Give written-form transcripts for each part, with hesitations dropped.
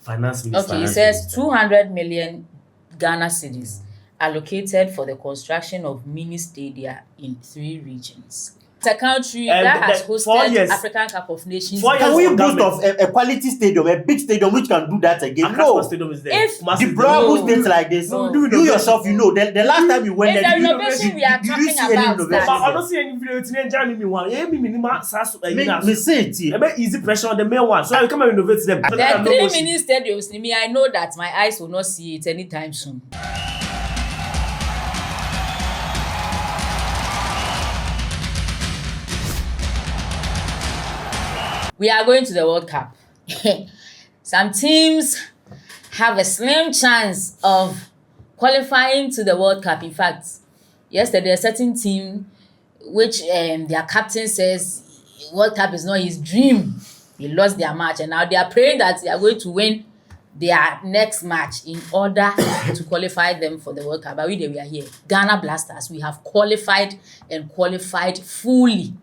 finance minister. Okay, it says 200 million Ghana cedis allocated for the construction of mini stadia in 3 regions. It's a country that has hosted African Cup of Nations. Can we boost of a quality stadium, a big stadium which can do that again? No. Stadium is there. If the broad states like this, you yourself, you know, the last time you went there, the renovation we are talking about. But I don't see any video. It's me say it. Easy pressure on the main one, so I come and renovate them. There are 3 mini stadiums. Me, I know that my eyes will not see it anytime soon. We are going to the World Cup. Some teams have a slim chance of qualifying to the World Cup. In fact, yesterday a certain team which their captain says World Cup is not his dream. They lost their match and now they are praying that they are going to win their next match in order to qualify them for the World Cup. But we are here. Ghana Blasters, we have qualified and qualified fully.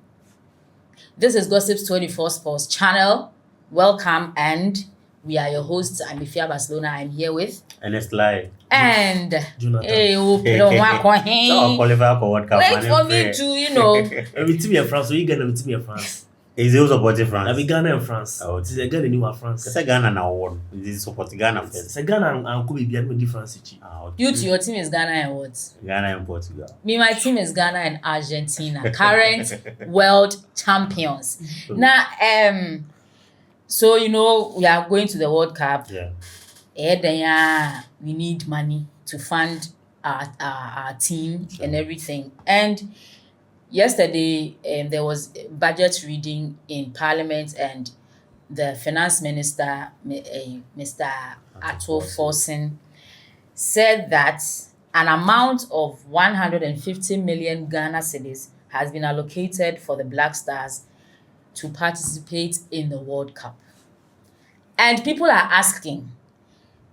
This is Gossip's 24 Sports channel. Welcome, and we are your hosts. I'm Ifia Barcelona. I'm here with Ernest Lai and Jonathan. qualify for World Cup. Wait for me to, you know. Every team in France, so you get every team in France. Is he also supporting France? I be Ghana and France. Oh, it's a Ghana new France. It's a Ghana now one. Is supporting Ghana first? It's a Ghana and Kobe be no difference. You to your team is Ghana and what? Ghana and Portugal. Me, my team is Ghana and Argentina, current world champions. Now, so you know we are going to the World Cup. Yeah. We need money to fund our team and everything. And yesterday, there was budget reading in Parliament, and the Finance Minister, Mr. Ato Forson, said that an amount of 150 million Ghana cedis has been allocated for the Black Stars to participate in the World Cup. And people are asking,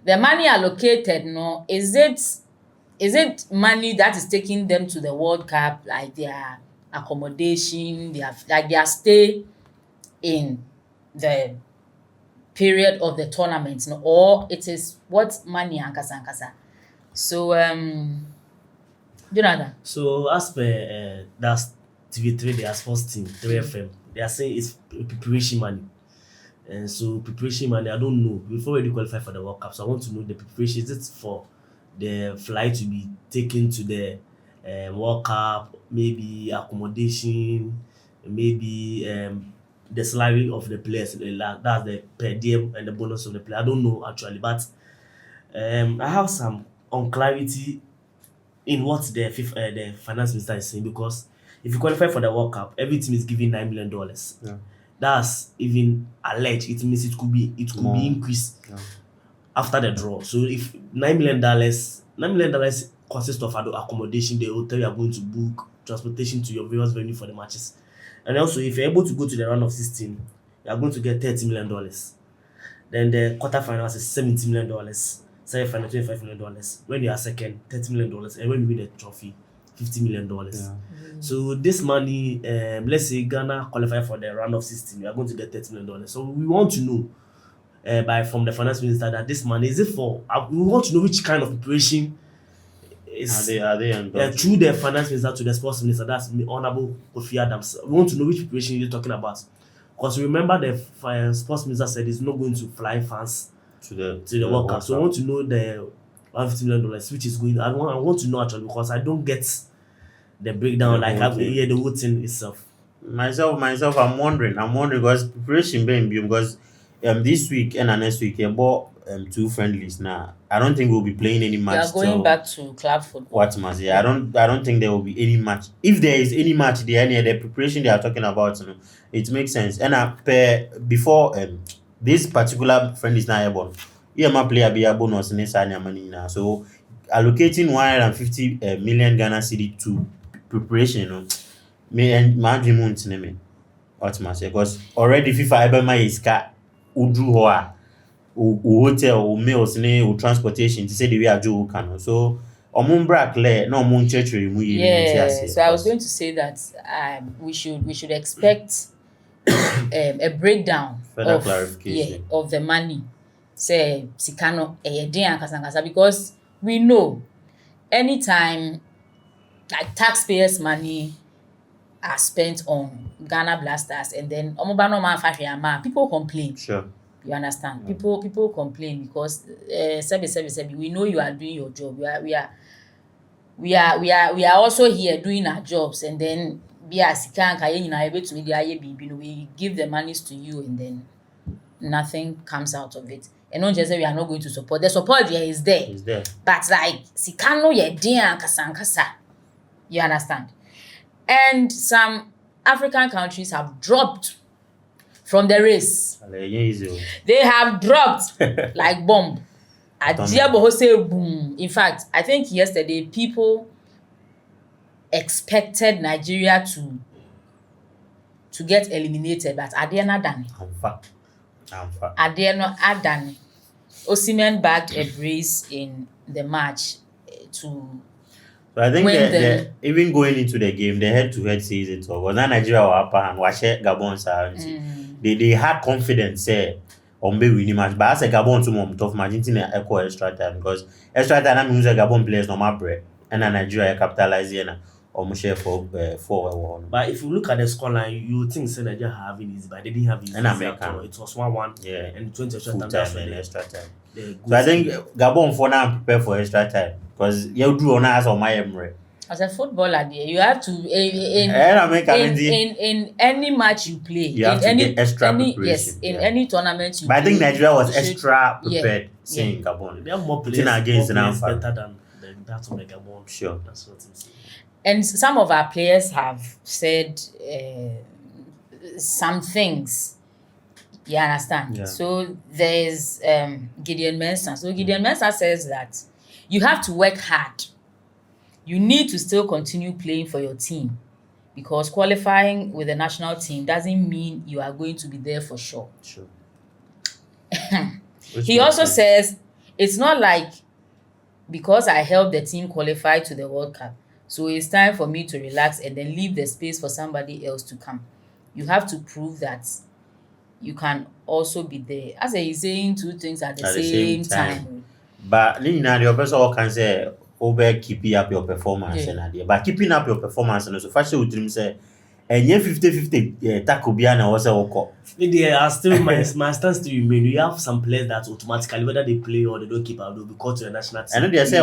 the money allocated, no, is it money that is taking them to the World Cup, like their accommodation, their stay in the period of the tournament, no? Or it is what money ankasa? So Jonathan. So as per that's TV3, their sports team, 3FM, they are saying it's preparation money. And so preparation money, I don't know. Before we qualify for the World Cup, so I want to know the preparation. Is it for the flight to be taken to the World Cup, maybe accommodation, maybe the salary of the players, that's the per diem and the bonus of the player. I don't know actually, but I have some unclarity in what the finance minister is saying, because if you qualify for the World Cup, every team is given $9 million. Yeah. That's even alleged. It means it could be increased after the draw. So if $9 million consists of accommodation, the hotel you are going to book, transportation to your various venue for the matches, and also if you're able to go to the round of 16, you are going to get $30 million. Then the quarterfinals is $70 million, semi-final $25 million. When you are second, $30 million, and when you win the trophy, $50 million. Yeah. So this money, let's say Ghana qualify for the round of 16, we are going to get $30 million. So we want to know from the finance minister that this money is it for? We want to know which kind of preparation is are they through the finance minister to the sports minister. That's Honorable Kofi Adams. We want to know which preparation you're talking about, because remember the sports minister said he's not going to fly fans to the World Cup. So I want to know the $150 million which is going. I want to know actually, because I don't get the breakdown, the whole thing itself. Myself, I'm wondering because preparation being because this week and next week I bought 2 friendlies now. I don't think we'll be playing any match. We are going back to club football. What match? Yeah, I don't think there will be any match. If there is any match there, the preparation they are talking about, it makes sense. And before this particular friendlies now airborne, my player be a bonus in this money now. So allocating 150 million Ghana cedi to preparation, me and my dream won't name what match, because already FIFA ever my is cat udru hoa hotel or meals or transportation to say the way I do can. So brack no church. So I was going to say that we should expect a breakdown further clarification of the money say sika no eye den ankasa because we know anytime like taxpayers money are spent on Ghana Blasters and then omoba no man fa hwe ama people complain. Sure. You understand? People complain because sebi we know you are doing your job. We are also here doing our jobs and then be as sika nka ye nyina ebetumi dey aye bibi no we give the monies to you and then nothing comes out of it. And not just say we are not going to support. The support there is there. It's there. But like sika no ye den ankasa. You understand? And some African countries have dropped from the race. They have dropped like bomb. Say boom. In fact, I think yesterday people expected Nigeria to get eliminated, but Adena done. Adena done. Osimhen bagged a brace in the match to. So I think even going into the game, the head-to-head season talk was not Nigeria or upper hand. Watch Gabon they had confidence on be winning match. But as a Gabon to tough match, it's echo extra time because extra time means Gabon players no more break and Nigeria capitalize or share for 4-1. But if you look at the scoreline, you would think Nigeria have it easy, but they didn't have it. And American. It was 1-1. Yeah, and 20 extra time. And extra time. So I think Gabon for now prepare for extra time because you do on us on my memory. As a footballer, you have to in any match you play, you have to get extra preparation. Yes, in any tournament you play. But I think Nigeria was should, extra prepared seeing Gabon. They have more players better than that of the Gabon. Sure. That's what I'm saying. And some of our players have said some things. You understand? Yeah. So there's Gideon Mensah. So Gideon Mensah says that you have to work hard. You need to still continue playing for your team because qualifying with the national team doesn't mean you are going to be there for sure. Sure. He also says it's not like because I helped the team qualify to the World Cup, so it's time for me to relax and then leave the space for somebody else to come. You have to prove that you can also be there. As he's saying two things at the same time. But the person can say, keeping up your performance. Yeah. But keeping up your performance, and so first you dream say, and 50-50 tackle biana was There are still my stance to remain. We have some players that automatically, whether they play or they don't keep up, they'll be called to the national team. I know they say,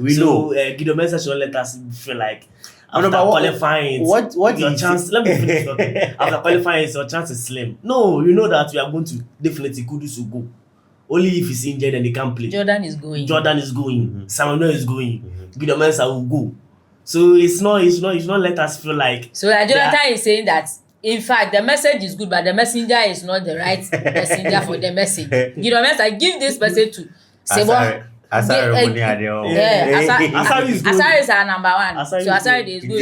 we know. Gideon Mensah should let us feel like after qualifying, what your chance? Let me finish talking. After qualifying, your chance is slim. No, you know that we are going to definitely Kudus will go. Only if he's injured and he can't play. Jordan is going. Samuel is going. Gideon Mensah will go. So it's not let us feel like. So Jonathan is saying that in fact the message is good, but the messenger is not the right messenger for the message. Gideon Mensah, give this message to Sebo. Asari is our number one. So Asari is good.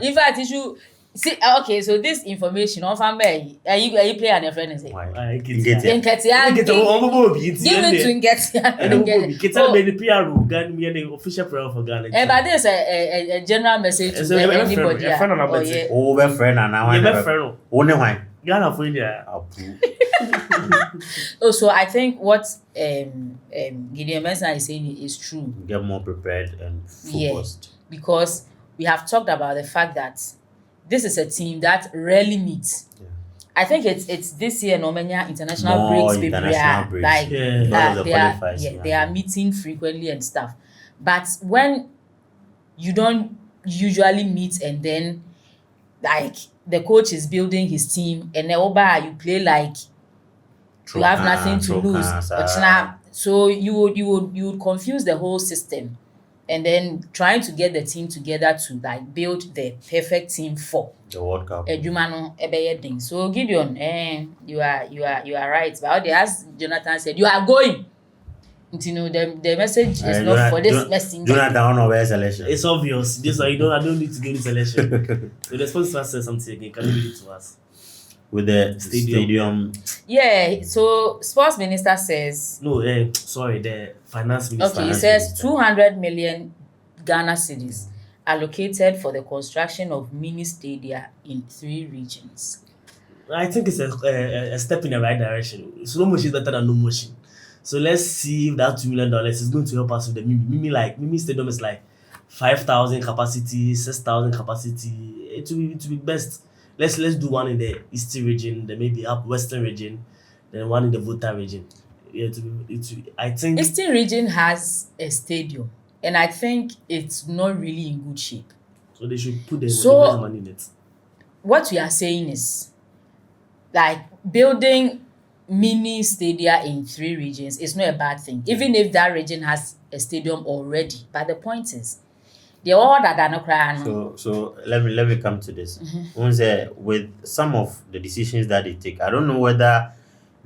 In fact, you should see. Okay, so this information on family, you play and a friend and say, give it to Nketia. Official prayer for Ghana. But there's a general message to anybody. Ghana for India. So I think what Gideon Mensah is saying is true. Get more prepared and focused. Yeah, because we have talked about the fact that this is a team that rarely meets. Yeah. I think it's this year Nomenia international breaks. Like they are meeting frequently and stuff. But when you don't usually meet and then like the coach is building his team and then you play like you have nothing to lose. So you would confuse the whole system and then trying to get the team together to like build the perfect team for the World Cup. So Gideon, you are right. But as Jonathan said, you are going. You know the message is not for this messenger. Jonathan on selection. It's obvious. Just I don't need to give this selection. So the sponsor says something again. Can you read it to us? With the stadium. Yeah, so sports minister says the finance minister. Okay, it says 200 million Ghana cedis allocated for the construction of mini stadia in 3 regions. I think it's a step in the right direction. Slow motion is better than no motion. So let's see if that $2 million is going to help us with the Mimi Stadium is like 5,000 capacity, 6,000 capacity. It will be best. Let's do one in the eastern region, then maybe up western region, then one in the Volta region. Yeah, I think Eastern region has a stadium, and I think it's not really in good shape. so. They should put the So- invest money in it. What we are saying is, like, building mini stadia in 3 regions is not a bad thing, even if that region has a stadium already. But the point is, the order that no cry no. So let me come to this. Once with some of the decisions that they take, I don't know whether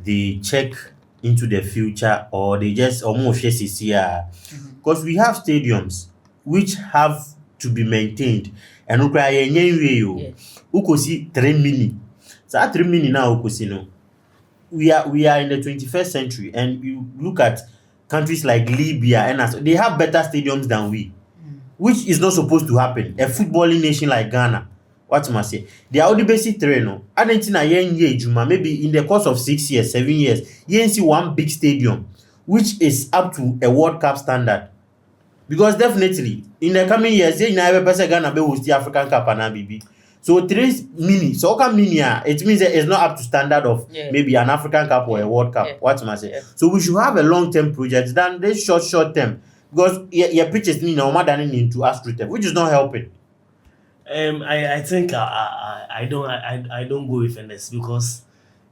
they check into the future or they just almost here. Because we have stadiums which have to be maintained. And we cry Yeah. see 3 mini. So that 3 mini now no. We are in the 21st century, and you look at countries like Libya and they have better stadiums than we. Which is not supposed to happen. A footballing nation like Ghana, what must I say? They are all the basic trainer. Argentina, maybe in the course of 6 years, 7 years, you see one big stadium, which is up to a World Cup standard. Because definitely, in the coming years, Ghana will host the African Cup and BB. So 3 mini, so it means that it's not up to standard of maybe an African Cup or a World Cup. What must I say? So we should have a long-term project than this short term. Because your pitches need more than into AstroTurf, which is not helping. I think I don't go with NS because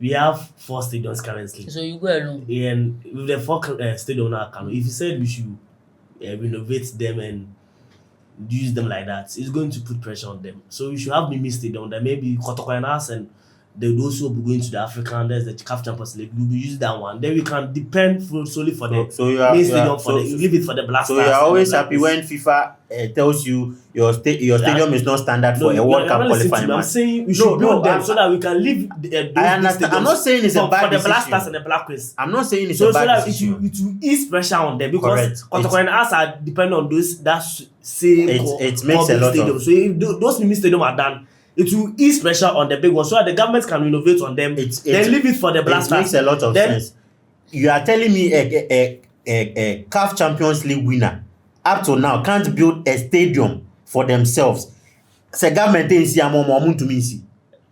we have 4 stadiums currently. So you go alone. And with the 4 stadiums now, if you said we should renovate them and use them like that, it's going to put pressure on them. So we should have Mimi Stadium that maybe Kotokoyanas and they would also be going to the African, there's the CAF Champions League, we'll be using that one. Then we can depend solely for the main stadium, you leave it for the Black Stars. So you're always happy when FIFA tells you your stadium is not standard for a World Cup qualifying match. I'm saying we should build them so that we can leave I understand. I'm not saying it's a bad decision. For the Black Stars and the Black Queens. I'm not saying it's a bad decision. It will ease pressure on them because Kotokoyanas are dependent on that same it makes a lot stadium. of... So if those mini stadiums are done, it will ease pressure on the big ones so that the government can innovate on them. Then leave it for the Black Stars. It makes a lot of sense. You are telling me a CAF Champions League winner up to now can't build a stadium for themselves. The government is to me.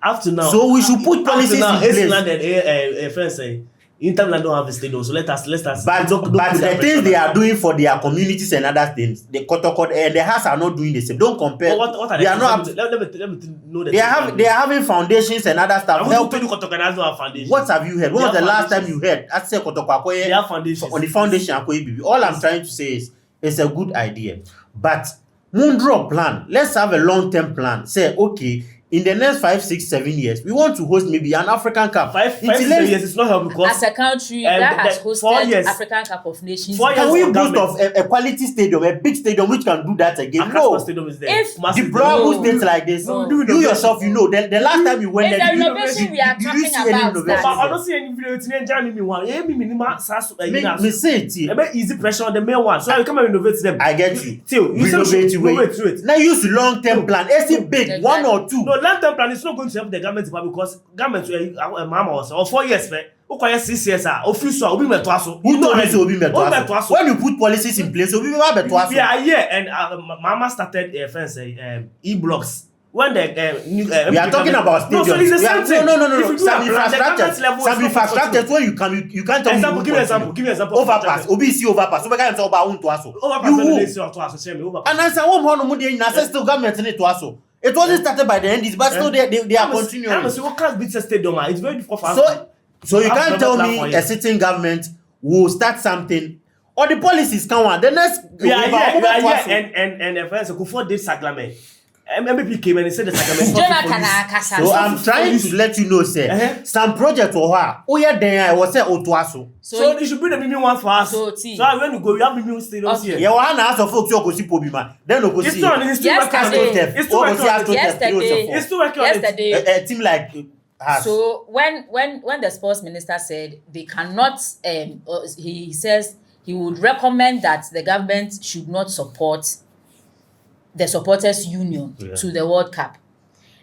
Up to now. So we should put policies in place. And friends say Inter Milan don't have a stadium, so let us. But the things they are doing for their communities and other things, the Kotoko and the house are not doing the same. Don't compare. What are they are not. Let me know that They are having foundations and other stuff. I want to tell you Kotoko don't have foundations. What have you heard? When was the last time you heard? I say Kotoko they have foundations. On the foundation, all I'm trying to say is it's a good idea, but Mundro plan. Let's have a long-term plan. Say okay. In the next 5, 6, 7 years, we want to host maybe an African Cup. 5, 7 years, it's not helping because as a country that has hosted African Cup of Nations. Can we boast of a quality stadium, a big stadium which can do that again? No. Stadium is there. If the bravo states like this, you yourself, you know, the last time you went there, the renovation we are talking about that. I don't see any video. It's me one. Me say it. Easy pressure on the main one, so I come and renovate them. I get you. Wait. Now use long-term plan. It's big, 1 or 2. No, long-term plan is not going to help the government because government mama was or 4 years, man. 6 years, official, Obi Metwaso. Who told you to Obi Metwaso? When you put policies in place, Obi Metwaso. Yeah, and Mama started e-blocks. When the we are talking about stadiums. No, so it's the same thing. No. Some infrastructure where you can't tell me. Give me example. Overpass. Obi see overpass. So we can't talk about Untuaso. Overpass. And answer one more no more in still government in Tuaso. It wasn't started by the NDs, but still they are continuing. I'm saying what can't beat a stadium. It's very difficult for us. So you can't tell me a sitting government will start something or the policies come on. The next and friends before this Saglame. MVP came and he said the Saglame. So I'm trying to let you know, sir. Some project or what? Oh yeah, then I was say Otuaso. So you should bring the Mimi one for us. So when you go, you have Mimi stadiums here. Yeah, one house of folks you go see Pobima. Then you go see. It's too yesterday. A team like us. So when the sports minister said they cannot, he says he would recommend that the government should not support the supporters union to the World Cup.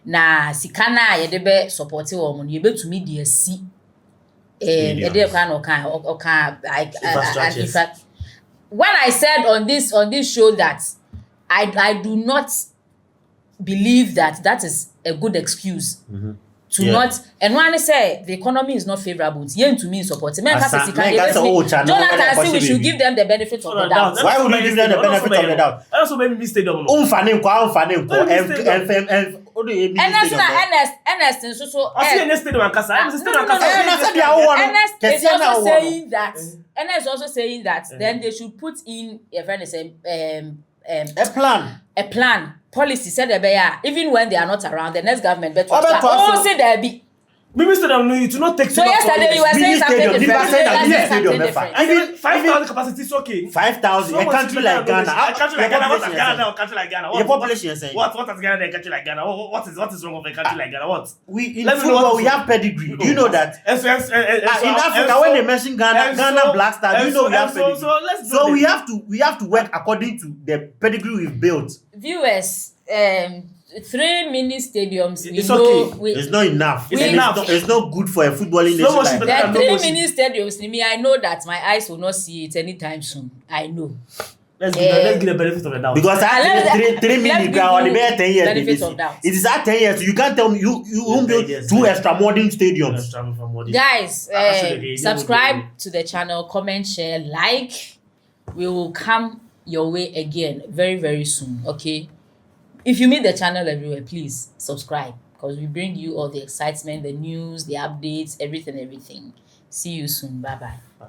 Na sikana yedebe supporti womun yebe to me the see Ede kwan or can like Infrastructures. when I said on this show that I do not believe that is a good excuse to not, and when I say the economy is not favorable, yen to me support. Men can say Jonathan say we should give them the benefit of the doubt. Why would you give them the benefit of the doubt? I also maybe stadium. Ernest and so I see stadium and Kasa. I stadium and Kasa. Ernest is also saying that. Ernest is also saying that then they should put in a plan. Policy said even when they are not around, the next government better say there be. Maybe stadium no, you do not take. So yesterday you were saying something different. Even 5,000 capacity is okay. 5,000. A country like Ghana. A country like Ghana. What has Ghana done? A country like Ghana. Your population is saying. What has Ghana done? A country like Ghana. What is wrong with a country like Ghana? What? In football we have pedigree. Do you know that? In Africa when they mention Ghana Black Star, do you know we have pedigree? So we have to work according to the pedigree we've built. Viewers, 3 mini stadiums. It's okay. It's not enough. It's not good for a footballing nation. Like there are 3 mini stadiums. Me, I know that my eyes will not see it anytime soon. I know. Let's give the benefit of the doubt. Because I 3 mini ground only 10 years. It is at 10 years. So you can't tell me you won't build 2 extra modern stadiums. Guys, subscribe to the channel, comment, share, like. We will come your way again very, very soon. Okay. If you meet the channel everywhere, please subscribe because we bring you all the excitement, the news, the updates, everything. See you soon. Bye-bye.